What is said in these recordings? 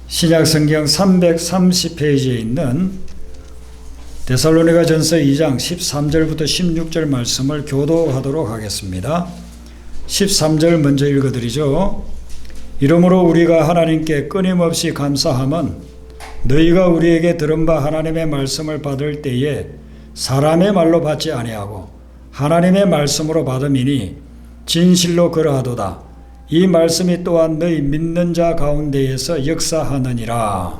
신약성경 330페이지에 있는 데살로니가전서 2장 13절부터 16절 말씀을 교도하도록 하겠습니다. 13절 먼저 읽어드리죠. 이러므로 우리가 하나님께 끊임없이 감사함은 너희가 우리에게 들은 바 하나님의 말씀을 받을 때에 사람의 말로 받지 아니하고 하나님의 말씀으로 받음이니 진실로 그러하도다. 이 말씀이 또한 너희 믿는 자 가운데에서 역사하느니라.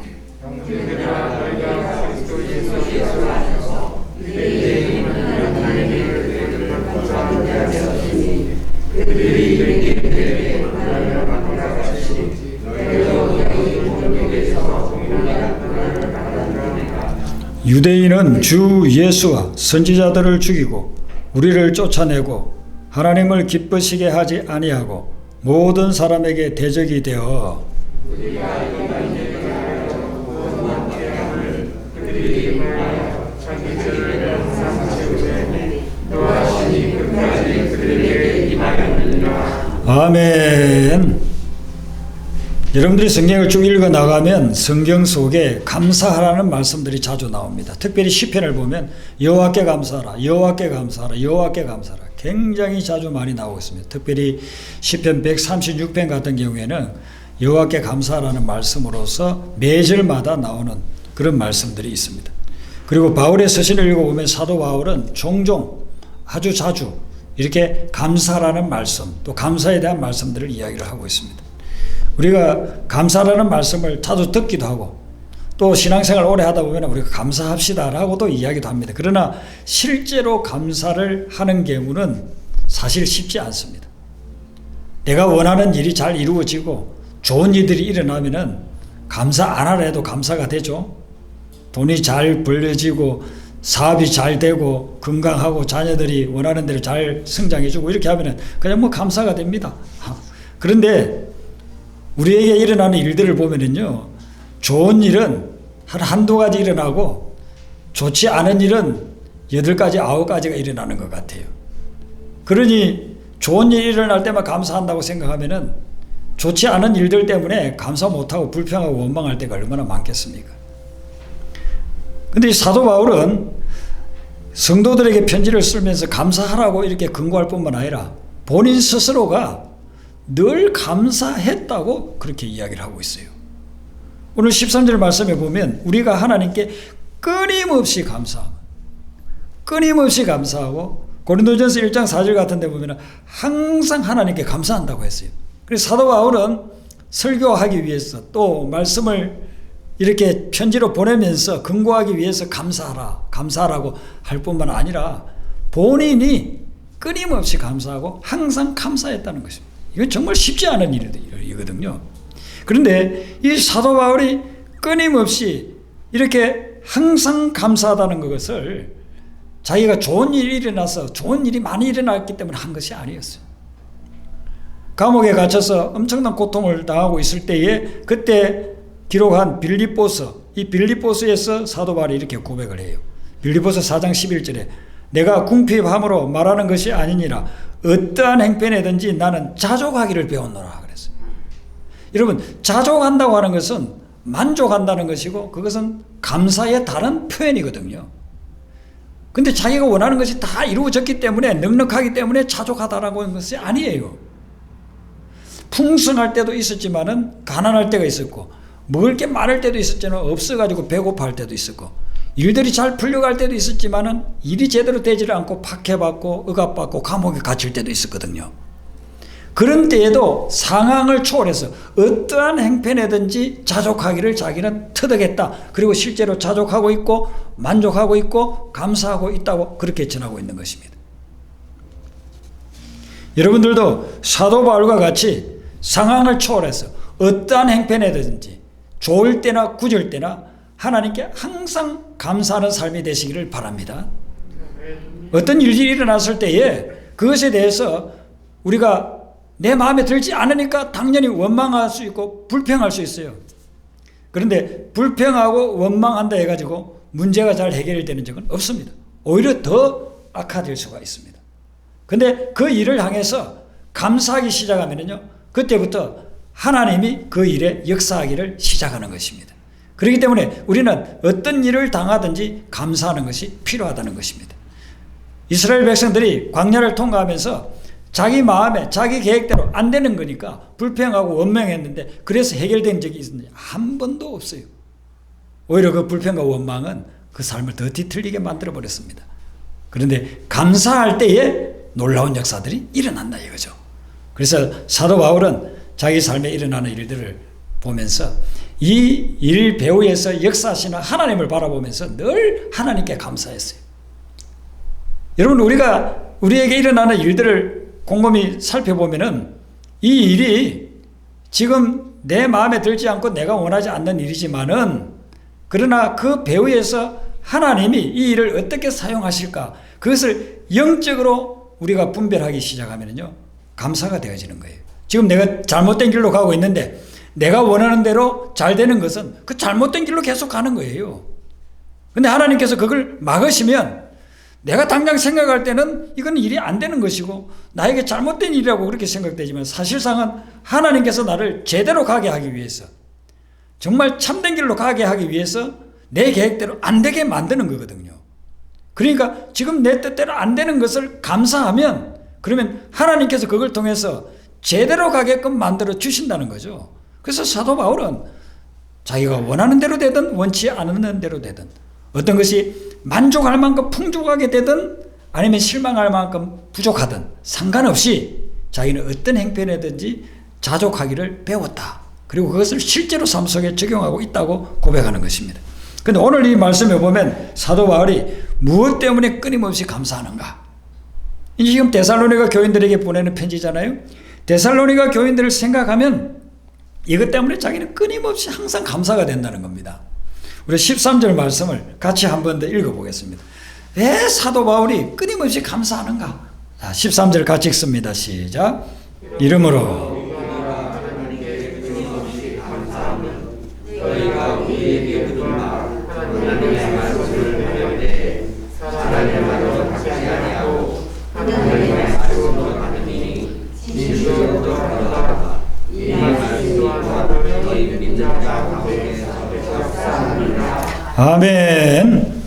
유대인은 주 예수와 선지자들을 죽이고 우리를 쫓아내고 하나님을 기쁘시게 하지 아니하고 모든 사람에게 대적이 되어 아멘. 여러분들이 성경을 쭉 읽어 나가면 성경 속에 감사하라는 말씀들이 자주 나옵니다. 특별히 시편을 보면 여호와께 감사하라, 여호와께 감사하라, 여호와께 감사하라 굉장히 자주 많이 나오고 있습니다. 특별히 시편 136편 같은 경우에는 여호와께 감사하라는 말씀으로서 매절마다 나오는 그런 말씀들이 있습니다. 그리고 바울의 서신을 읽어보면 사도 바울은 종종 아주 자주 이렇게 감사라는 말씀, 또 감사에 대한 말씀들을 이야기를 하고 있습니다. 우리가 감사라는 말씀을 자주 듣기도 하고 또 신앙생활 오래 하다 보면 우리가 감사합시다라고도 이야기도 합니다. 그러나 실제로 감사를 하는 경우는 사실 쉽지 않습니다. 내가 원하는 일이 잘 이루어지고 좋은 일들이 일어나면은 감사 안 하라 해도 감사가 되죠. 돈이 잘 벌려지고 사업이 잘 되고 건강하고 자녀들이 원하는 대로 잘 성장해주고 이렇게 하면은 그냥 뭐 감사가 됩니다. 그런데 우리에게 일어나는 일들을 보면은요, 좋은 일은 한두 가지 일어나고 좋지 않은 일은 8가지, 9가지가 일어나는 것 같아요. 그러니 좋은 일이 일어날 때만 감사한다고 생각하면은 좋지 않은 일들 때문에 감사 못하고 불평하고 원망할 때가 얼마나 많겠습니까? 근데 이 사도 바울은 성도들에게 편지를 쓰면서 감사하라고 이렇게 권고할 뿐만 아니라 본인 스스로가 늘 감사했다고 그렇게 이야기를 하고 있어요. 오늘 13절 말씀에 보면 우리가 하나님께 끊임없이 감사하고 고린도전서 1장 4절 같은 데 보면 항상 하나님께 감사한다고 했어요. 그래서 사도 바울은 설교하기 위해서 또 말씀을 이렇게 편지로 보내면서 권고하기 위해서 감사하라고 할 뿐만 아니라 본인이 끊임없이 감사하고 항상 감사했다는 것입니다. 이건 정말 쉽지 않은 일이거든요. 그런데 이 사도 바울이 끊임없이 이렇게 항상 감사하다는 것을 자기가 좋은 일이 일어나서 좋은 일이 많이 일어났기 때문에 한 것이 아니었어요. 감옥에 갇혀서 엄청난 고통을 당하고 있을 때에 그때 기록한 빌립보서, 이 빌립보서에서 사도 바울이 이렇게 고백을 해요. 빌립보서 4장 11절에 내가 궁핍함으로 말하는 것이 아니니라 어떠한 행편이든지 나는 자족하기를 배웠노라 그랬어요. 여러분, 자족한다고 하는 것은 만족한다는 것이고 그것은 감사의 다른 표현이거든요. 근데 자기가 원하는 것이 다 이루어졌기 때문에 넉넉하기 때문에 자족하다라고 하는 것이 아니에요. 풍성할 때도 있었지만은 가난할 때가 있었고 먹을 게 많을 때도 있었지만 없어가지고 배고파할 때도 있었고 일들이 잘 풀려갈 때도 있었지만은 일이 제대로 되지를 않고 박해받고 억압받고 감옥에 갇힐 때도 있었거든요. 그런 때에도 상황을 초월해서 어떠한 행편이든지 자족하기를 자기는 터득했다. 그리고 실제로 자족하고 있고 만족하고 있고 감사하고 있다고 그렇게 전하고 있는 것입니다. 여러분들도 사도 바울과 같이 상황을 초월해서 어떠한 행편이든지 좋을 때나 굳을 때나 하나님께 항상 감사하는 삶이 되시기를 바랍니다. 어떤 일이 일어났을 때에 그것에 대해서 우리가 내 마음에 들지 않으니까 당연히 원망할 수 있고 불평할 수 있어요. 그런데 불평하고 원망한다 해가지고 문제가 잘 해결되는 적은 없습니다. 오히려 더 악화될 수가 있습니다. 근데 그 일을 향해서 감사하기 시작하면요, 그때부터 하나님이 그 일에 역사하기를 시작하는 것입니다. 그렇기 때문에 우리는 어떤 일을 당하든지 감사하는 것이 필요하다는 것입니다. 이스라엘 백성들이 광야를 통과하면서 자기 마음에 자기 계획대로 안 되는 거니까 불평하고 원망했는데 그래서 해결된 적이 있는지 한 번도 없어요. 오히려 그 불평과 원망은 그 삶을 더 뒤틀리게 만들어 버렸습니다. 그런데 감사할 때에 놀라운 역사들이 일어난다 이거죠. 그래서 사도 바울은 자기 삶에 일어나는 일들을 보면서 이 일 배후에서 역사하시는 하나님을 바라보면서 늘 하나님께 감사했어요. 여러분, 우리에게 일어나는 일들을 곰곰이 살펴보면은 이 일이 지금 내 마음에 들지 않고 내가 원하지 않는 일이지만은 그러나 그 배후에서 하나님이 이 일을 어떻게 사용하실까, 그것을 영적으로 우리가 분별하기 시작하면요 감사가 되어지는 거예요. 지금 내가 잘못된 길로 가고 있는데 내가 원하는 대로 잘 되는 것은 그 잘못된 길로 계속 가는 거예요. 근데 하나님께서 그걸 막으시면 내가 당장 생각할 때는 이건 일이 안 되는 것이고 나에게 잘못된 일이라고 그렇게 생각되지만 사실상은 하나님께서 나를 제대로 가게 하기 위해서, 정말 참된 길로 가게 하기 위해서 내 계획대로 안 되게 만드는 거거든요. 그러니까 지금 내 뜻대로 안 되는 것을 감사하면 그러면 하나님께서 그걸 통해서 제대로 가게끔 만들어 주신다는 거죠. 그래서 사도 바울은 자기가 원하는 대로 되든 원치 않는 대로 되든 어떤 것이 만족할 만큼 풍족하게 되든 아니면 실망할 만큼 부족하든 상관없이 자기는 어떤 행편이든지 자족하기를 배웠다. 그리고 그것을 실제로 삶 속에 적용하고 있다고 고백하는 것입니다. 그런데 오늘 이 말씀에 보면 사도 바울이 무엇 때문에 끊임없이 감사하는가? 이제 지금 데살로니가 교인들에게 보내는 편지잖아요. 데살로니가 교인들을 생각하면 이것 때문에 자기는 끊임없이 항상 감사가 된다는 겁니다. 우리 13절 말씀을 같이 한 번 더 읽어보겠습니다. 왜 사도 바울이 끊임없이 감사하는가? 자, 13절 같이 읽습니다. 시작. 이러므로 너희가 우리에게 묻은 말 하나님의 말씀을 받을 때 사람의 말로 받지 아니하고 하나님의 말씀으로 받으니 진실로 받으라. 이 말씀이 너희 믿는 자 가운데서 역사합니다. 아멘.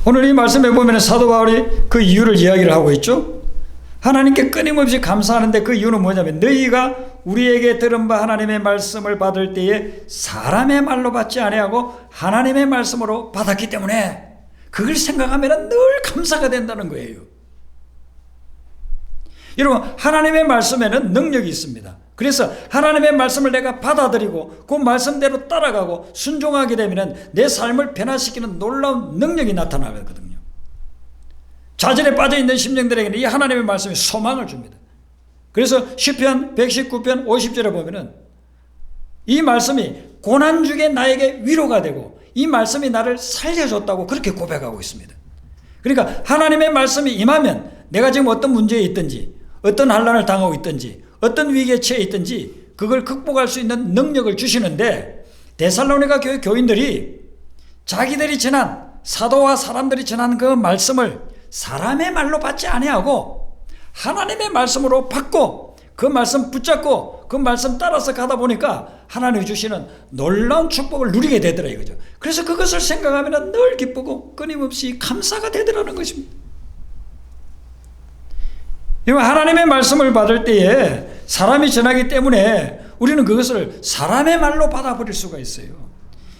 오늘 이 말씀에 보면 사도 바울이 그 이유를 이야기를 하고 있죠. 하나님께 끊임없이 감사하는데 그 이유는 뭐냐면 너희가 우리에게 들은 바 하나님의 말씀을 받을 때에 사람의 말로 받지 아니하고 하나님의 말씀으로 받았기 때문에 그걸 생각하면 늘 감사가 된다는 거예요. 여러분, 하나님의 말씀에는 능력이 있습니다. 그래서 하나님의 말씀을 내가 받아들이고 그 말씀대로 따라가고 순종하게 되면 내 삶을 변화시키는 놀라운 능력이 나타나거든요. 좌절에 빠져있는 심령들에게는 이 하나님의 말씀이 소망을 줍니다. 그래서 시편 119편 50절에 보면은 이 말씀이 고난 중에 나에게 위로가 되고 이 말씀이 나를 살려줬다고 그렇게 고백하고 있습니다. 그러니까 하나님의 말씀이 임하면 내가 지금 어떤 문제에 있든지 어떤 환난을 당하고 있든지 어떤 위기에 처해 있든지 그걸 극복할 수 있는 능력을 주시는데 데살로니가 교회 교인들이 자기들이 전한 사도와 사람들이 전한 그 말씀을 사람의 말로 받지 아니하고 하나님의 말씀으로 받고 그 말씀 붙잡고 그 말씀 따라서 가다 보니까 하나님이 주시는 놀라운 축복을 누리게 되더라 이거죠. 그래서 그것을 생각하면 늘 기쁘고 끊임없이 감사가 되더라는 것입니다. 하나님의 말씀을 받을 때에 사람이 전하기 때문에 우리는 그것을 사람의 말로 받아버릴 수가 있어요.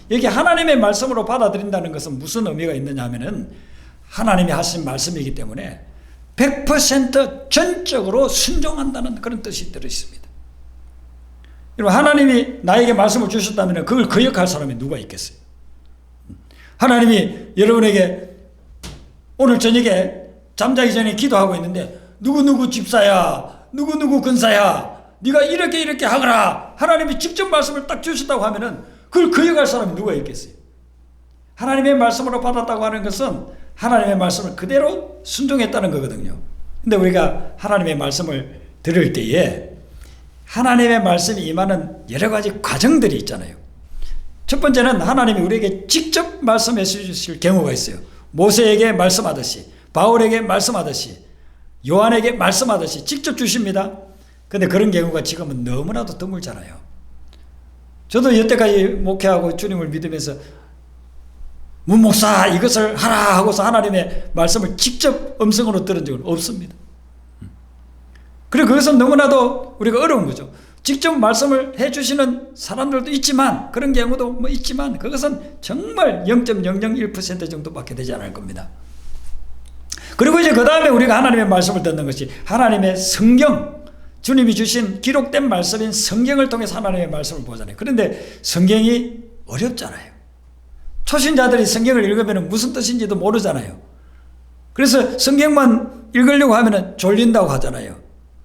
여기 하나님의 말씀으로 받아들인다는 것은 무슨 의미가 있느냐 하면은 하나님이 하신 말씀이기 때문에 100% 전적으로 순종한다는 그런 뜻이 들어있습니다. 여러분, 하나님이 나에게 말씀을 주셨다면 그걸 거역할 사람이 누가 있겠어요? 하나님이 여러분에게 오늘 저녁에 잠자기 전에 기도하고 있는데 누구누구 집사야, 누구누구 근사야, 네가 이렇게 하거라, 하나님이 직접 말씀을 딱 주셨다고 하면은 그걸 거역할 사람이 누가 있겠어요? 하나님의 말씀으로 받았다고 하는 것은 하나님의 말씀을 그대로 순종했다는 거거든요. 근데 우리가 하나님의 말씀을 들을 때에 하나님의 말씀이 임하는 여러 가지 과정들이 있잖아요. 첫 번째는 하나님이 우리에게 직접 말씀해 주실 경우가 있어요. 모세에게 말씀하듯이, 바울에게 말씀하듯이, 요한에게 말씀하듯이 직접 주십니다. 근데 그런 경우가 지금은 너무나도 드물잖아요. 저도 여태까지 목회하고 주님을 믿으면서 문목사 이것을 하라 하고서 하나님의 말씀을 직접 음성으로 들은 적은 없습니다. 그리고 그것은 너무나도 우리가 어려운 거죠. 직접 말씀을 해주시는 사람들도 있지만, 그런 경우도 뭐 있지만, 그것은 정말 0.001% 정도밖에 되지 않을 겁니다. 그리고 이제 그 다음에 우리가 하나님의 말씀을 듣는 것이 하나님의 성경, 주님이 주신 기록된 말씀인 성경을 통해서 하나님의 말씀을 보잖아요. 그런데 성경이 어렵잖아요. 초신자들이 성경을 읽으면 무슨 뜻인지도 모르잖아요. 그래서 성경만 읽으려고 하면 졸린다고 하잖아요.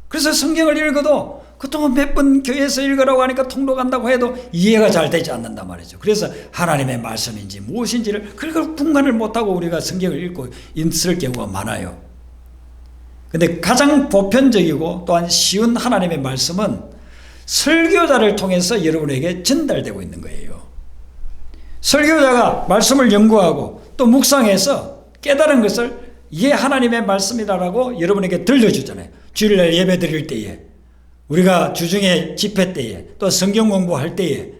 그래서 성경을 읽어도 그동안 몇 번 교회에서 읽으라고 하니까 통로 간다고 해도 이해가 잘 되지 않는단 말이죠. 그래서 하나님의 말씀인지 무엇인지를 그걸 분간을 못하고 우리가 성경을 읽고 있을 경우가 많아요. 근데 가장 보편적이고 또한 쉬운 하나님의 말씀은 설교자를 통해서 여러분에게 전달되고 있는 거예요. 설교자가 말씀을 연구하고 또 묵상해서 깨달은 것을 이게 하나님의 말씀이다라고 여러분에게 들려주잖아요. 주일날 예배 드릴 때에, 우리가 주중에 집회 때에, 또 성경 공부할 때에,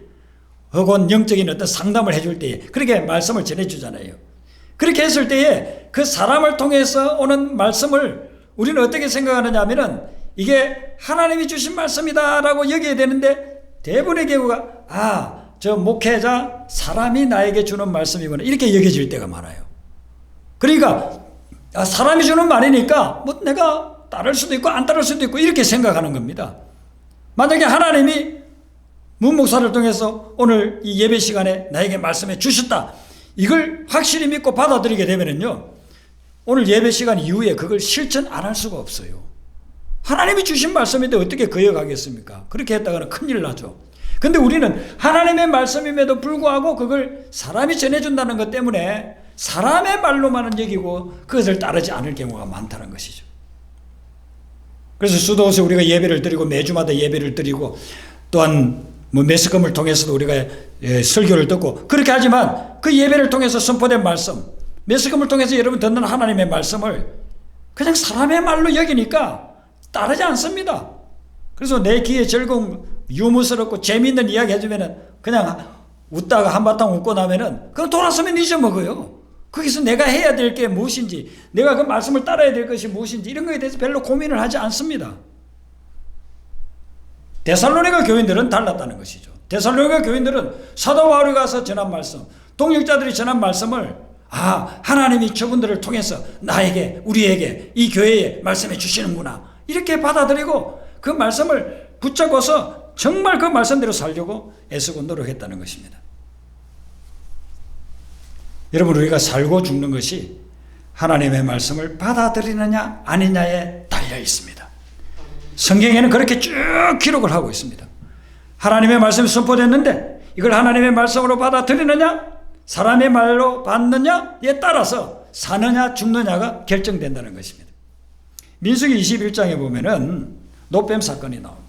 혹은 영적인 어떤 상담을 해줄 때에 그렇게 말씀을 전해주잖아요. 그렇게 했을 때에 그 사람을 통해서 오는 말씀을 우리는 어떻게 생각하느냐 하면은 이게 하나님이 주신 말씀이다라고 여겨야 되는데, 대부분의 경우가 저 목회자 사람이 나에게 주는 말씀이구나 이렇게 여겨질 때가 많아요. 그러니까 사람이 주는 말이니까 뭐 내가 따를 수도 있고 안 따를 수도 있고 이렇게 생각하는 겁니다. 만약에 하나님이 문 목사를 통해서 오늘 이 예배 시간에 나에게 말씀해 주셨다, 이걸 확실히 믿고 받아들이게 되면은요, 오늘 예배 시간 이후에 그걸 실천 안 할 수가 없어요. 하나님이 주신 말씀인데 어떻게 거역하겠습니까? 그렇게 했다가는 큰일 나죠. 근데 우리는 하나님의 말씀임에도 불구하고 그걸 사람이 전해준다는 것 때문에 사람의 말로만은 여기고 그것을 따르지 않을 경우가 많다는 것이죠. 그래서 수도원에서 우리가 예배를 드리고 매주마다 예배를 드리고 또한 뭐 매스컴을 통해서도 우리가 설교를 듣고 그렇게 하지만 그 예배를 통해서 선포된 말씀, 매스컴을 통해서 여러분 듣는 하나님의 말씀을 그냥 사람의 말로 여기니까 따르지 않습니다. 그래서 내 귀에 즐거운 유머스럽고 재미있는 이야기 해주면은 그냥 웃다가 한바탕 웃고 나면은 그건 돌아서면 잊어먹어요. 거기서 내가 해야 될 게 무엇인지, 내가 그 말씀을 따라야 될 것이 무엇인지 이런 거에 대해서 별로 고민을 하지 않습니다. 데살로니가 교인들은 달랐다는 것이죠. 데살로니가 교인들은 사도 바울이 가서 전한 말씀, 동역자들이 전한 말씀을 하나님이 저분들을 통해서 나에게, 우리에게, 이 교회에 말씀해 주시는구나 이렇게 받아들이고 그 말씀을 붙잡고서 정말 그 말씀대로 살려고 애쓰고 노력했다는 것입니다. 여러분, 우리가 살고 죽는 것이 하나님의 말씀을 받아들이느냐 아니냐에 달려 있습니다. 성경에는 그렇게 쭉 기록을 하고 있습니다. 하나님의 말씀이 선포됐는데 이걸 하나님의 말씀으로 받아들이느냐, 사람의 말로 받느냐에 따라서 사느냐 죽느냐가 결정된다는 것입니다. 민수기 21장에 보면은 노뱀 사건이 나옵니다.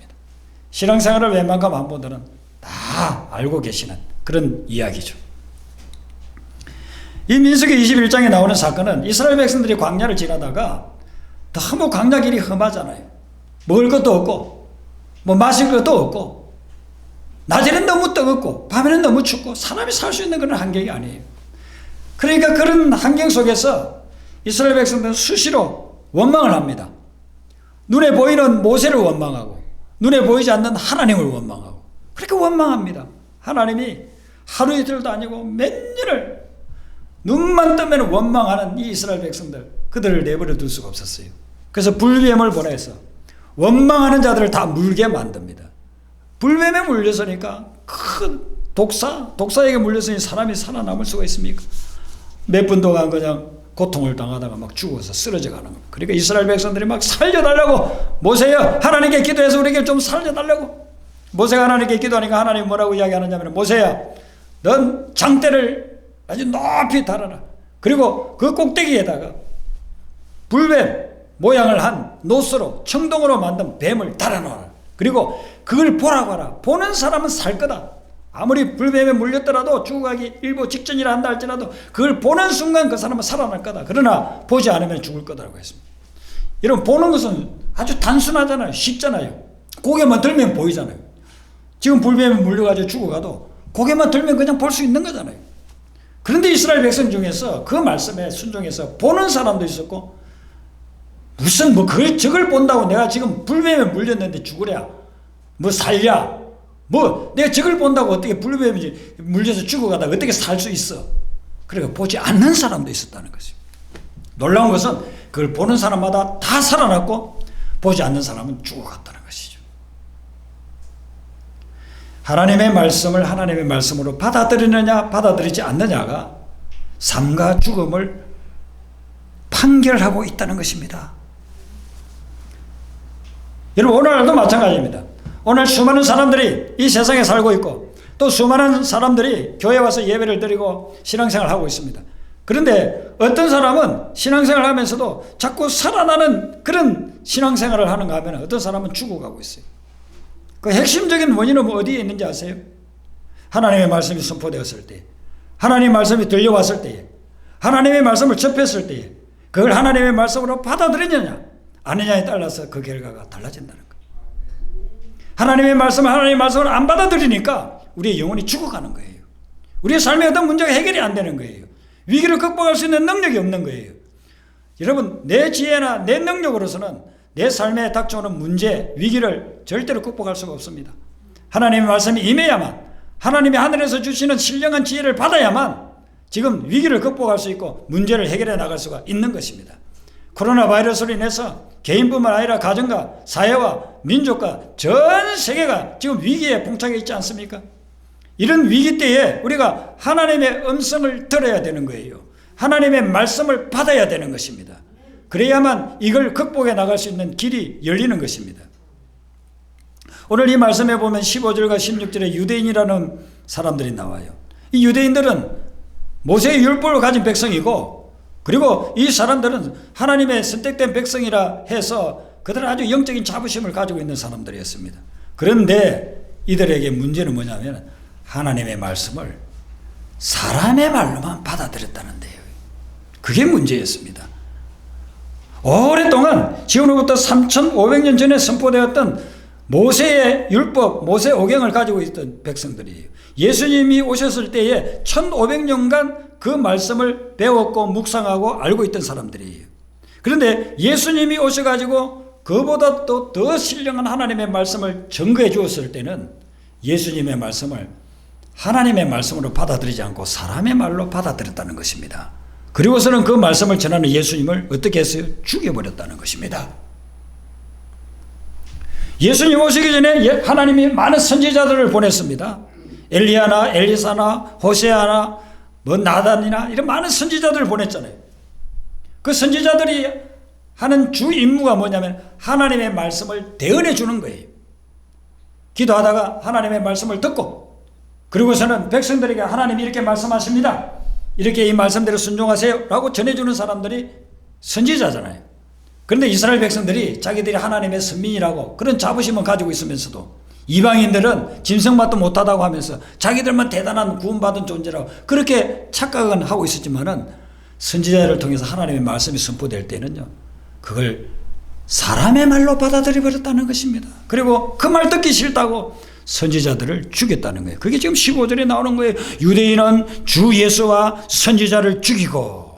신앙생활을 웬만큼 한 분들은 다 알고 계시는 그런 이야기죠. 이 민수기 21장에 나오는 사건은 이스라엘 백성들이 광야를 지나다가 너무 광야 길이 험하잖아요. 먹을 것도 없고 뭐 마실 것도 없고 낮에는 너무 뜨겁고 밤에는 너무 춥고 사람이 살 수 있는 그런 환경이 아니에요. 그러니까 그런 환경 속에서 이스라엘 백성들은 수시로 원망을 합니다. 눈에 보이는 모세를 원망하고 눈에 보이지 않는 하나님을 원망하고 그렇게 원망합니다. 하나님이 하루 이틀도 아니고 몇 년을 눈만 뜨면 원망하는 이 이스라엘 백성들, 그들을 내버려 둘 수가 없었어요. 그래서 불뱀을 보내서 원망하는 자들을 다 물게 만듭니다. 불뱀에 물려서니까 큰 독사에게 물려서니 사람이 살아남을 수가 있습니까? 몇 분 동안 그냥 고통을 당하다가 막 죽어서 쓰러져 가는 겁니다. 그러니까 이스라엘 백성들이 막 살려달라고, 모세야 하나님께 기도해서 우리에게 좀 살려달라고. 모세가 하나님께 기도하니까 하나님이 뭐라고 이야기하느냐면, 모세야 넌 장대를 아주 높이 달아라. 그리고 그 꼭대기에다가 불뱀 모양을 한 노스로 청동으로 만든 뱀을 달아놓아라. 그리고 그걸 보라고 하라. 보는 사람은 살 거다. 아무리 불뱀에 물렸더라도 죽어가기 일보 직전이라 한다 할지라도 그걸 보는 순간 그 사람은 살아날 거다. 그러나 보지 않으면 죽을 거다라고 했습니다. 여러분, 보는 것은 아주 단순하잖아요. 쉽잖아요. 고개만 들면 보이잖아요. 지금 불뱀에 물려가지고 죽어가도 고개만 들면 그냥 볼 수 있는 거잖아요. 그런데 이스라엘 백성 중에서 그 말씀에 순종해서 보는 사람도 있었고, 무슨 저걸 본다고 내가 지금 불뱀에 물렸는데 죽으랴, 살랴, 내가 저걸 본다고 어떻게 불뱀에 물려서 죽어가다 어떻게 살 수 있어. 그러니까 보지 않는 사람도 있었다는 것이죠. 놀라운 것은 그걸 보는 사람마다 다 살아났고 보지 않는 사람은 죽어갔다는 것이죠. 하나님의 말씀을 하나님의 말씀으로 받아들이느냐 받아들이지 않느냐가 삶과 죽음을 판결하고 있다는 것입니다. 여러분, 오늘도 마찬가지입니다. 오늘 수많은 사람들이 이 세상에 살고 있고 또 수많은 사람들이 교회 와서 예배를 드리고 신앙생활을 하고 있습니다. 그런데 어떤 사람은 신앙생활을 하면서도 자꾸 살아나는 그런 신앙생활을 하는가 하면 어떤 사람은 죽어가고 있어요. 그 핵심적인 원인은 어디에 있는지 아세요? 하나님의 말씀이 선포되었을 때, 하나님의 말씀이 들려왔을 때에, 하나님의 말씀을 접했을 때에 그걸 하나님의 말씀으로 받아들이느냐 아느냐에 따라서 그 결과가 달라진다는 거예요. 하나님의 말씀을 안 받아들이니까 우리의 영혼이 죽어가는 거예요. 우리의 삶의 어떤 문제가 해결이 안 되는 거예요. 위기를 극복할 수 있는 능력이 없는 거예요. 여러분, 내 지혜나 내 능력으로서는 내 삶에 닥쳐오는 문제, 위기를 절대로 극복할 수가 없습니다. 하나님의 말씀이 임해야만, 하나님이 하늘에서 주시는 신령한 지혜를 받아야만 지금 위기를 극복할 수 있고 문제를 해결해 나갈 수가 있는 것입니다. 코로나 바이러스로 인해서 개인뿐만 아니라 가정과 사회와 민족과 전 세계가 지금 위기에 봉착해 있지 않습니까? 이런 위기 때에 우리가 하나님의 음성을 들어야 되는 거예요. 하나님의 말씀을 받아야 되는 것입니다. 그래야만 이걸 극복해 나갈 수 있는 길이 열리는 것입니다. 오늘 이 말씀에 보면 15절과 16절에 유대인이라는 사람들이 나와요. 이 유대인들은 모세의 율법을 가진 백성이고, 그리고 이 사람들은 하나님의 선택된 백성이라 해서 그들은 아주 영적인 자부심을 가지고 있는 사람들이었습니다. 그런데 이들에게 문제는 뭐냐면 하나님의 말씀을 사람의 말로만 받아들였다는 데요. 그게 문제였습니다. 오랫동안 지금으로부터 3,500년 전에 선포되었던 모세의 율법, 모세 오경을 가지고 있던 백성들이에요. 예수님이 오셨을 때에 1,500년간 그 말씀을 배웠고 묵상하고 알고 있던 사람들이에요. 그런데 예수님이 오셔가지고 그보다 또 더 신령한 하나님의 말씀을 증거해 주었을 때는 예수님의 말씀을 하나님의 말씀으로 받아들이지 않고 사람의 말로 받아들였다는 것입니다. 그리고서는 그 말씀을 전하는 예수님을 어떻게 했어요? 죽여버렸다는 것입니다. 예수님 오시기 전에 하나님이 많은 선지자들을 보냈습니다. 엘리야나 엘리사나 호세아나 나단이나 이런 많은 선지자들을 보냈잖아요. 그 선지자들이 하는 주 임무가 뭐냐면 하나님의 말씀을 대언해 주는 거예요. 기도하다가 하나님의 말씀을 듣고, 그리고서는 백성들에게 하나님이 이렇게 말씀하십니다, 이렇게 이 말씀대로 순종하세요 라고 전해주는 사람들이 선지자잖아요. 그런데 이스라엘 백성들이 자기들이 하나님의 선민이라고 그런 자부심을 가지고 있으면서도 이방인들은 짐승맛도 못하다고 하면서 자기들만 대단한 구원받은 존재라고 그렇게 착각은 하고 있었지만은 선지자를 통해서 하나님의 말씀이 선포될 때는요, 그걸 사람의 말로 받아들여 버렸다는 것입니다. 그리고 그 말 듣기 싫다고 선지자들을 죽였다는 거예요. 그게 지금 15절에 나오는 거예요. 유대인은 주 예수와 선지자를 죽이고.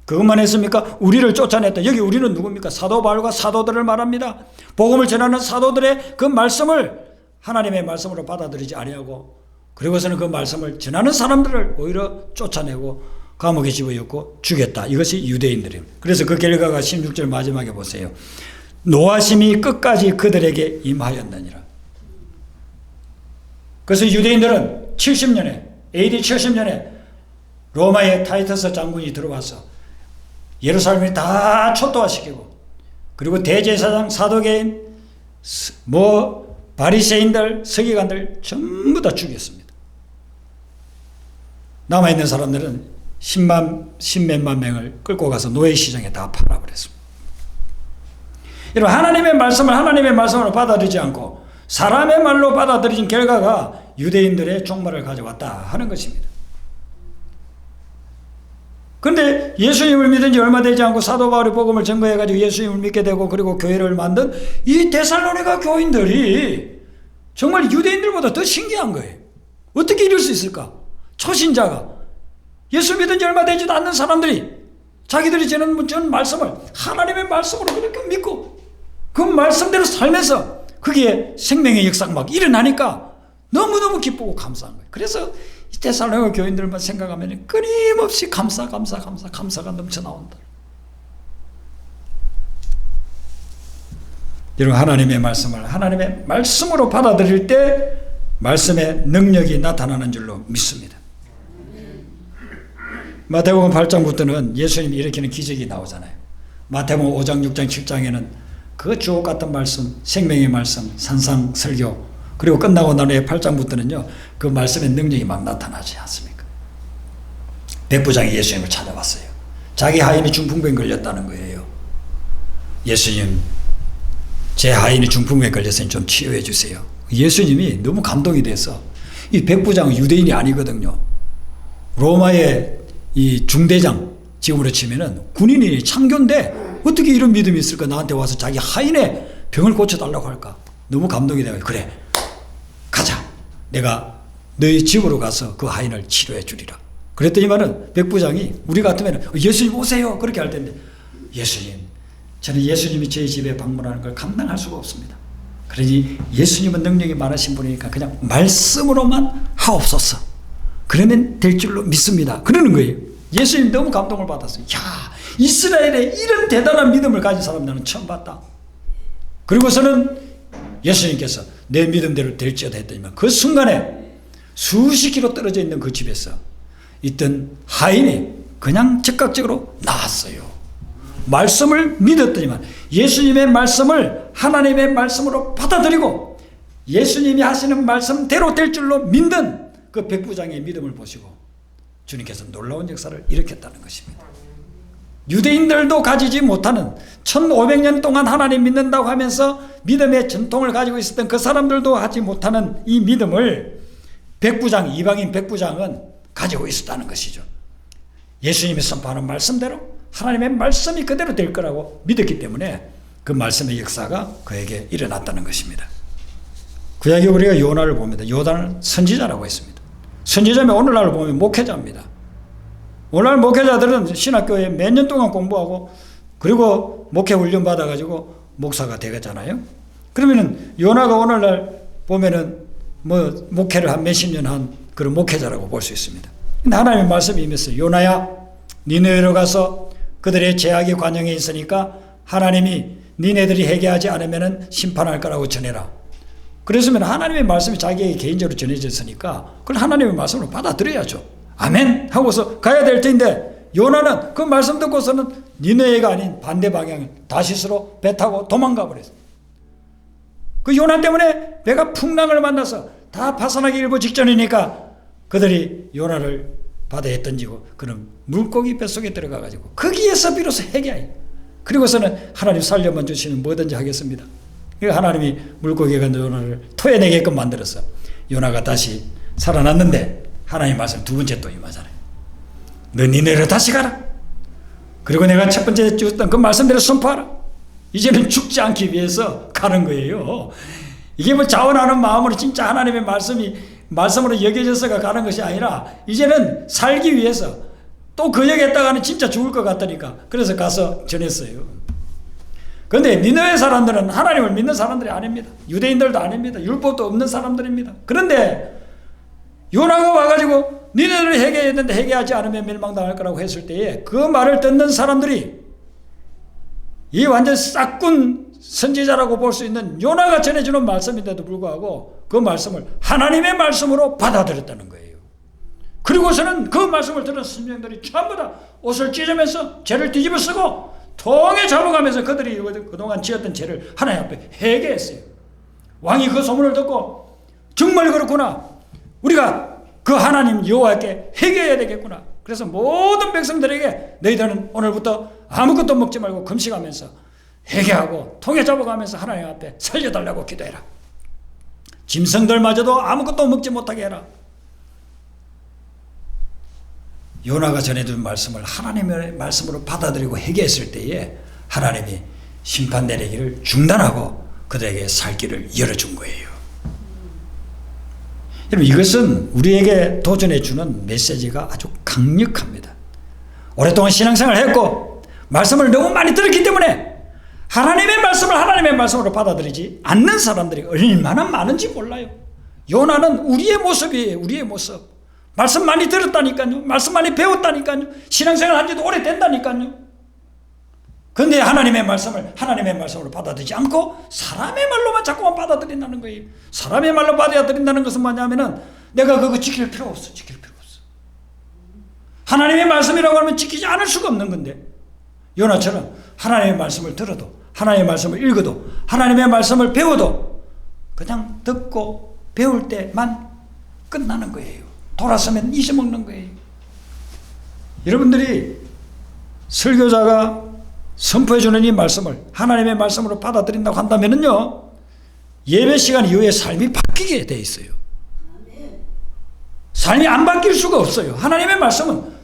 그것만 했습니까? 우리를 쫓아냈다. 여기 우리는 누굽니까? 사도 바울과 사도들을 말합니다. 복음을 전하는 사도들의 그 말씀을 하나님의 말씀으로 받아들이지 아니하고, 그리고서는 그 말씀을 전하는 사람들을 오히려 쫓아내고 감옥에 집어넣고 죽였다. 이것이 유대인들입니다. 그래서 그 결과가 16절 마지막에 보세요. 노하심이 끝까지 그들에게 임하였느니라. 그래서 유대인들은 70년에 AD 70년에 로마의 타이터스 장군이 들어와서 예루살렘을 다 초토화시키고, 그리고 대제사장, 사도계인, 바리새인들, 서기관들 전부 다 죽였습니다. 남아있는 사람들은 10몇만 명을 끌고 가서 노예시장에 다 팔아버렸습니다. 여러분, 하나님의 말씀으로 받아들이지 않고 사람의 말로 받아들인 결과가 유대인들의 종말을 가져왔다 하는 것입니다. 그런데 예수님을 믿은 지 얼마 되지 않고 사도 바울이 복음을 증거해가지고 예수님을 믿게 되고 그리고 교회를 만든 이 데살로니가 교인들이 정말 유대인들보다 더 신기한 거예요. 어떻게 이럴 수 있을까? 초신자가 예수 믿은 지 얼마 되지도 않는 사람들이 자기들이 전한 말씀을 하나님의 말씀으로 그렇게 믿고 그 말씀대로 살면서 그게 생명의 역사가 막 일어나니까 너무너무 기쁘고 감사한 거예요. 그래서 이 데살로니가 교인들만 생각하면 끊임없이 감사가 넘쳐 나온다. 여러분, 하나님의 말씀을 하나님의 말씀으로 받아들일 때 말씀의 능력이 나타나는 줄로 믿습니다. 마태복음 8장부터는 예수님이 일으키는 기적이 나오잖아요. 마태복음 5장, 6장, 7장에는 그 주옥 같은 말씀, 생명의 말씀, 산상설교, 그리고 끝나고 난 후에 8장부터는요 그 말씀의 능력이 막 나타나지 않습니까? 백부장이 예수님을 찾아왔어요. 자기 하인이 중풍병에 걸렸다는 거예요. 예수님, 제 하인이 중풍병에 걸렸으니 좀 치유해 주세요. 예수님이 너무 감동이 돼서, 이 백부장은 유대인이 아니거든요. 로마의 이 중대장, 지금으로 치면은 군인이 창교인데 어떻게 이런 믿음이 있을까? 나한테 와서 자기 하인의 병을 고쳐달라고 할까? 너무 감동이 돼요. 그래, 가자. 내가 너희 집으로 가서 그 하인을 치료해 주리라. 그랬더니만은 백부장이 우리 같으면 예수님 오세요 그렇게 할 텐데, 예수님, 저는 예수님이 제 집에 방문하는 걸 감당할 수가 없습니다. 그러니 예수님은 능력이 많으신 분이니까 그냥 말씀으로만 하옵소서. 그러면 될 줄로 믿습니다. 그러는 거예요. 예수님 너무 감동을 받았어요. 야, 이스라엘에 이런 대단한 믿음을 가진 사람 나는 처음 봤다. 그리고서는 예수님께서 내 믿음대로 될지어다 했더니만 그 순간에 수십 킬로 떨어져 있는 그 집에서 있던 하인이 그냥 즉각적으로 나왔어요. 말씀을 믿었더니만 예수님의 말씀을 하나님의 말씀으로 받아들이고 예수님이 하시는 말씀대로 될 줄로 믿는 그 백부장의 믿음을 보시고 주님께서 놀라운 역사를 일으켰다는 것입니다. 유대인들도 가지지 못하는 1500년 동안 하나님 믿는다고 하면서 믿음의 전통을 가지고 있었던 그 사람들도 하지 못하는 이 믿음을 백부장, 이방인 백부장은 가지고 있었다는 것이죠. 예수님이 선포하는 말씀대로 하나님의 말씀이 그대로 될 거라고 믿었기 때문에 그 말씀의 역사가 그에게 일어났다는 것입니다. 구약에 우리가 요나를 봅니다. 요나는 선지자라고 했습니다. 선지자면 오늘날 보면 목회자입니다. 오늘날 목회자들은 신학교에 몇 년 동안 공부하고 그리고 목회 훈련 받아가지고 목사가 되겠잖아요. 그러면은 요나가 오늘날 보면은 뭐 목회를 한 몇십 년 한 그런 목회자라고 볼 수 있습니다. 근데 하나님의 말씀이 임했어요. 요나야, 니네로 가서 그들의 죄악의 관영에 있으니까 하나님이 니네들이 회개하지 않으면 심판할 거라고 전해라. 그랬으면 하나님의 말씀이 자기에게 개인적으로 전해졌으니까 그걸 하나님의 말씀으로 받아들여야죠. 아멘 하고서 가야 될 텐데 요나는 그 말씀 듣고서는 니네가 아닌 반대 방향 다시스로 배 타고 도망가 버렸어요. 그 요나 때문에 배가 풍랑을 만나서 다 파산하기 일보 직전이니까 그들이 요나를 바다에 던지고 그는 물고기 뱃속에 들어가가지고 거기에서 비로소 회개해요. 그리고서는 하나님 살려만 주시면 뭐든지 하겠습니다. 하나님이 물고기가 요나를 토해내게끔 만들어서 요나가 다시 살아났는데 하나님 말씀 두 번째 또 임하잖아요. 너 니네로 다시 가라. 그리고 내가 첫 번째 주었던 그 말씀대로 선포하라. 이제는 죽지 않기 위해서 가는 거예요. 이게 뭐 자원하는 마음으로 진짜 하나님의 말씀으로 여겨져서가 가는 것이 아니라 이제는 살기 위해서 또 그 역에다가는 진짜 죽을 것 같으니까 그래서 가서 전했어요. 그런데 니느웨 사람들은 하나님을 믿는 사람들이 아닙니다. 유대인들도 아닙니다. 율법도 없는 사람들입니다. 그런데 요나가 와가지고 니네들이 회개했는데 회개하지 않으면 멸망당할 거라고 했을 때에 그 말을 듣는 사람들이 이 완전 싹군 선지자라고 볼 수 있는 요나가 전해주는 말씀인데도 불구하고 그 말씀을 하나님의 말씀으로 받아들였다는 거예요. 그리고서는 그 말씀을 들은 선생들이 전부 다 옷을 찢으면서 죄를 뒤집어 쓰고 통에 잡아가면서 그들이 그동안 지었던 죄를 하나님 앞에 회개했어요. 왕이 그 소문을 듣고 정말 그렇구나. 우리가 그 하나님 여호와께 회개해야 되겠구나. 그래서 모든 백성들에게 너희들은 오늘부터 아무것도 먹지 말고 금식하면서 회개하고 통에 잡아가면서 하나님 앞에 살려달라고 기도해라. 짐승들마저도 아무것도 먹지 못하게 해라. 요나가 전해준 말씀을 하나님의 말씀으로 받아들이고 회개했을 때에 하나님이 심판 내리기를 중단하고 그들에게 살 길을 열어준 거예요. 여러분, 이것은 우리에게 도전해 주는 메시지가 아주 강력합니다. 오랫동안 신앙생활을 했고 말씀을 너무 많이 들었기 때문에 하나님의 말씀을 하나님의 말씀으로 받아들이지 않는 사람들이 얼마나 많은지 몰라요. 요나는 우리의 모습이에요. 우리의 모습. 말씀 많이 들었다니까요. 말씀 많이 배웠다니까요. 신앙생활 한 지도 오래된다니까요. 그런데 하나님의 말씀을 하나님의 말씀으로 받아들이지 않고 사람의 말로만 자꾸만 받아들인다는 거예요. 사람의 말로 받아들인다는 것은 뭐냐면은 내가 그거 지킬 필요 없어. 지킬 필요 없어. 하나님의 말씀이라고 하면 지키지 않을 수가 없는 건데, 요나처럼 하나님의 말씀을 들어도, 하나님의 말씀을 읽어도, 하나님의 말씀을 배워도 그냥 듣고 배울 때만 끝나는 거예요. 돌아서면 잊어먹는 거예요. 여러분들이 설교자가 선포해주는 이 말씀을 하나님의 말씀으로 받아들인다고 한다면요, 예배 시간 이후에 삶이 바뀌게 돼 있어요. 삶이 안 바뀔 수가 없어요. 하나님의 말씀은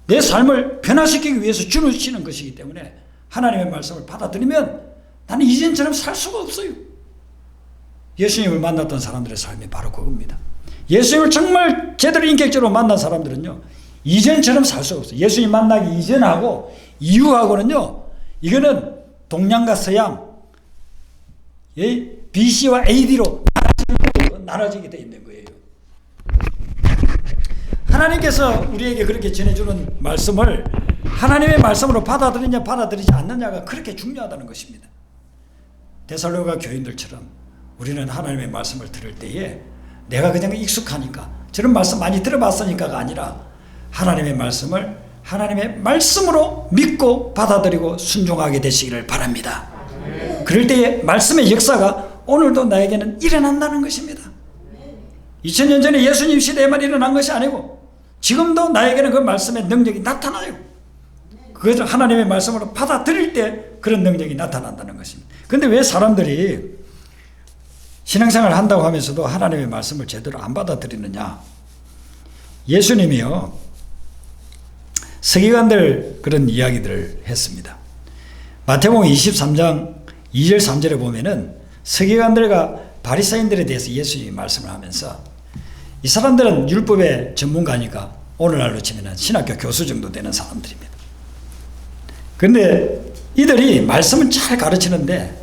내 삶을 변화시키기 위해서 주시는 것이기 때문에 하나님의 말씀을 받아들이면 나는 이전처럼 살 수가 없어요. 예수님을 만났던 사람들의 삶이 바로 그겁니다. 예수님을 정말 제대로 인격적으로 만난 사람들은요, 이전처럼 살 수가 없어요. 예수님 만나기 이전하고 이후하고는요, 이거는 동양과 서양, BC와 AD로 나눠지게 되어 있는 거예요. 하나님께서 우리에게 그렇게 전해주는 말씀을 하나님의 말씀으로 받아들이냐 받아들이지 않느냐가 그렇게 중요하다는 것입니다. 데살로니가 교인들처럼 우리는 하나님의 말씀을 들을 때에 내가 그냥 익숙하니까, 저런 말씀 많이 들어봤으니까가 아니라 하나님의 말씀을 하나님의 말씀으로 믿고 받아들이고 순종하게 되시기를 바랍니다. 그럴 때에 말씀의 역사가 오늘도 나에게는 일어난다는 것입니다. 2000년 전에 예수님 시대에만 일어난 것이 아니고 지금도 나에게는 그 말씀의 능력이 나타나요. 그것을 하나님의 말씀으로 받아들일 때 그런 능력이 나타난다는 것입니다. 그런데 왜 사람들이 신앙생활을 한다고 하면서도 하나님의 말씀을 제대로 안 받아들이느냐? 예수님이요, 서기관들 그런 이야기들을 했습니다. 마태복음 23장 2절 3절에 보면은 서기관들과 바리새인들에 대해서 예수님이 말씀을 하면서, 이 사람들은 율법의 전문가니까 오늘날로 치면 신학교 교수 정도 되는 사람들입니다. 그런데 이들이 말씀은 잘 가르치는데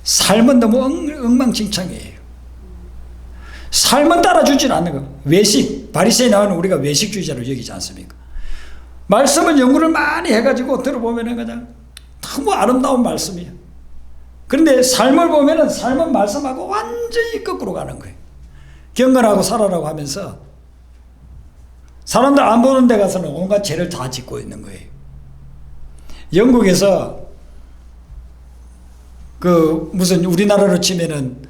삶은 너무 엉망진창이에요. 삶은 따라주질 않는 거. 외식, 바리새인 나오는 우리가 외식주의자로 여기지 않습니까? 말씀은 연구를 많이 해가지고 들어보면 그냥 너무 아름다운 말씀이에요. 그런데 삶을 보면은 삶은 말씀하고 완전히 거꾸로 가는 거예요. 경건하고 살아라고 하면서 사람들 안 보는 데 가서는 온갖 죄를 다 짓고 있는 거예요. 영국에서 그 무슨 우리나라로 치면은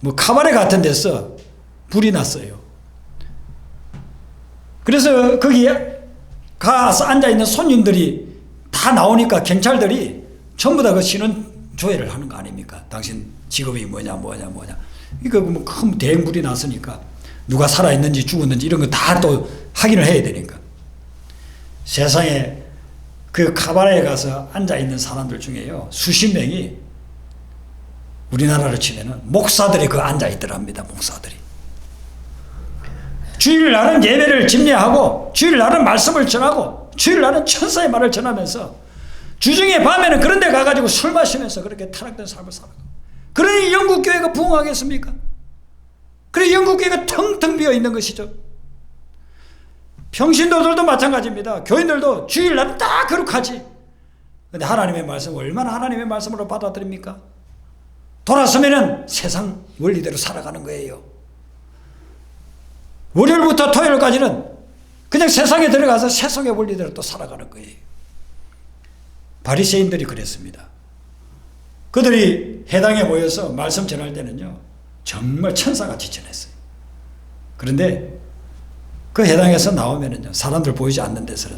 뭐 카바레 같은 데서 불이 났어요. 그래서 거기에 가서 앉아있는 손님들이 다 나오니까 경찰들이 전부 다 그 신원 조회를 하는 거 아닙니까? 당신 직업이 뭐냐. 이거 뭐 큰 대행불이 났으니까 누가 살아있는지 죽었는지 이런 거 다 또 확인을 해야 되니까. 세상에 그 카바레에 가서 앉아있는 사람들 중에요, 수십 명이 우리나라로 치면은 목사들이 그 앉아있더랍니다. 목사들이. 주일날은 예배를 집례하고 주일날은 말씀을 전하고 주일날은 천사의 말을 전하면서 주중에 밤에는 그런 데 가가지고 술 마시면서 그렇게 타락된 삶을 살아가고, 그러니 영국교회가 부흥하겠습니까? 그래 영국교회가 텅텅 비어 있는 것이죠. 평신도들도 마찬가지입니다. 교인들도 주일날은 다 거룩하지. 그런데 하나님의 말씀을 얼마나 하나님의 말씀으로 받아들입니까? 돌아서면은 세상 원리대로 살아가는 거예요. 월요일부터 토요일까지는 그냥 세상에 들어가서 세상의 원리대로 또 살아가는 거예요. 바리새인들이 그랬습니다. 그들이 회당에 모여서 말씀 전할 때는요, 정말 천사같이 전했어요. 그런데 그 회당에서 나오면은요, 사람들 보이지 않는 데서는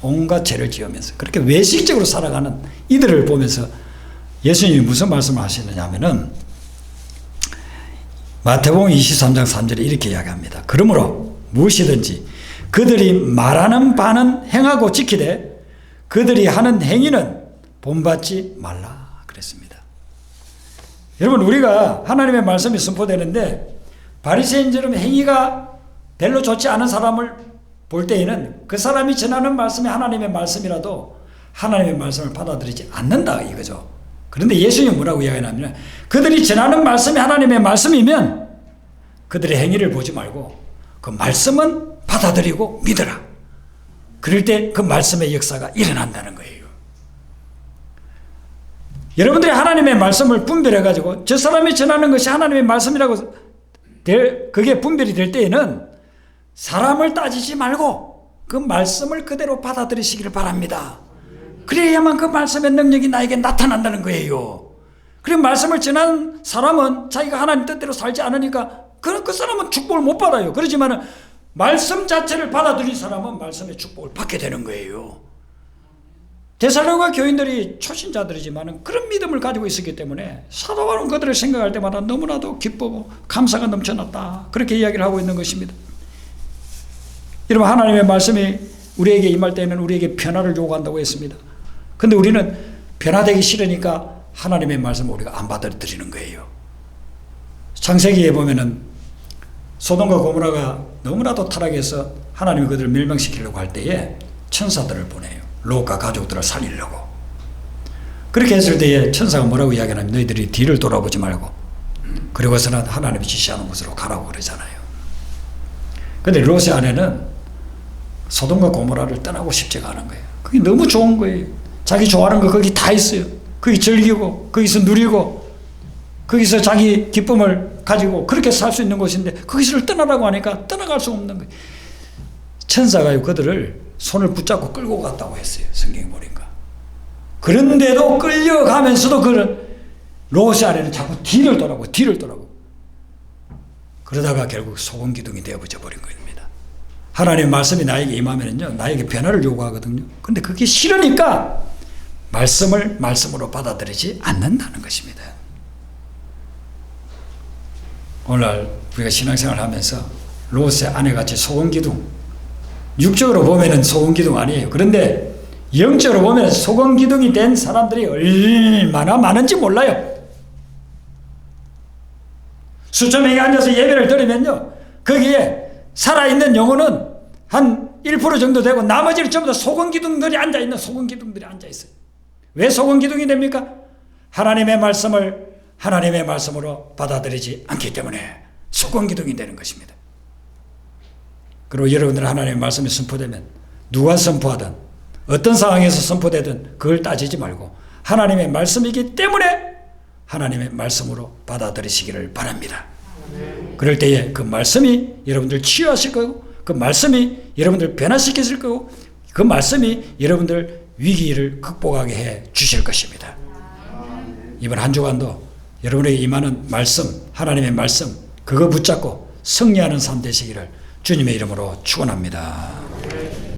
온갖 죄를 지으면서 그렇게 외식적으로 살아가는 이들을 보면서 예수님이 무슨 말씀을 하시느냐 하면은 마태복음 23장 3절에 이렇게 이야기합니다. 그러므로 무엇이든지 그들이 말하는 바는 행하고 지키되 그들이 하는 행위는 본받지 말라 그랬습니다. 여러분, 우리가 하나님의 말씀이 선포되는데 바리새인처럼 행위가 별로 좋지 않은 사람을 볼 때에는 그 사람이 전하는 말씀이 하나님의 말씀이라도 하나님의 말씀을 받아들이지 않는다 이거죠. 그런데 예수님은 뭐라고 이야기하냐면 그들이 전하는 말씀이 하나님의 말씀이면 그들의 행위를 보지 말고 그 말씀은 받아들이고 믿어라. 그럴 때 그 말씀의 역사가 일어난다는 거예요. 여러분들이 하나님의 말씀을 분별해가지고 저 사람이 전하는 것이 하나님의 말씀이라고 그게 분별이 될 때에는 사람을 따지지 말고 그 말씀을 그대로 받아들이시기를 바랍니다. 그래야만 그 말씀의 능력이 나에게 나타난다는 거예요. 그리고 말씀을 전하는 사람은 자기가 하나님 뜻대로 살지 않으니까 그 사람은 축복을 못 받아요. 그렇지만 말씀 자체를 받아들인 사람은 말씀의 축복을 받게 되는 거예요. 데살로니가 교인들이 초신자들이지만 그런 믿음을 가지고 있었기 때문에 사도 바울은 그들을 생각할 때마다 너무나도 기쁘고 감사가 넘쳐났다. 그렇게 이야기를 하고 있는 것입니다. 여러분, 하나님의 말씀이 우리에게 임할 때는 우리에게 변화를 요구한다고 했습니다. 그런데 우리는 변화되기 싫으니까 하나님의 말씀을 우리가 안 받아들이는 거예요. 창세기에 보면은 소돔과 고모라가 너무나도 타락해서 하나님이 그들을 멸망시키려고 할 때에 천사들을 보내요. 롯과 가족들을 살리려고. 그렇게 했을 때에 천사가 뭐라고 이야기하냐면 너희들이 뒤를 돌아보지 말고 그리고서는 하나님이 지시하는 곳으로 가라고 그러잖아요. 그런데 롯의 아내는 소돔과 고모라를 떠나고 싶지가 않은 거예요. 그게 너무 좋은 거예요. 자기 좋아하는 거 거기 다 있어요. 거기 즐기고 거기서 누리고 거기서 자기 기쁨을 가지고 그렇게 살 수 있는 곳인데 거기서를 떠나라고 하니까 떠나갈 수 없는 거예요. 천사가 그들을 손을 붙잡고 끌고 갔다고 했어요. 성경에 보니까. 그런데도 끌려가면서도 롯의 아내는 자꾸 뒤를 돌아보고 그러다가 결국 소금 기둥이 되어버려 버린 겁니다. 하나님의 말씀이 나에게 임하면요 나에게 변화를 요구하거든요. 근데 그게 싫으니까 말씀을 말씀으로 받아들이지 않는다는 것입니다. 오늘날 우리가 신앙생활을 하면서 롯의 아내같이 소금 기둥, 육적으로 보면은 소금 기둥 아니에요. 그런데 영적으로 보면 소금 기둥이 된 사람들이 얼마나 많은지 몰라요. 수천 명이 앉아서 예배를 드리면요 거기에 살아있는 영혼은 한 1% 정도 되고 나머지는 전부 다 소금 기둥들이 앉아있는 소금 기둥들이 앉아있어요. 왜 소금 기둥이 됩니까? 하나님의 말씀을 하나님의 말씀으로 받아들이지 않기 때문에 소금 기둥이 되는 것입니다. 그리고 여러분들 하나님의 말씀이 선포되면 누가 선포하든 어떤 상황에서 선포되든 그걸 따지지 말고 하나님의 말씀이기 때문에 하나님의 말씀으로 받아들이시기를 바랍니다. 그럴 때에 그 말씀이 여러분들 치유하실 거고 그 말씀이 여러분들 변화시키실 거고 그 말씀이 여러분들 위기를 극복하게 해 주실 것입니다. 이번 한 주간도 여러분에게 임하는 말씀, 하나님의 말씀 그거 붙잡고 승리하는 삶 되시기를 주님의 이름으로 축원합니다.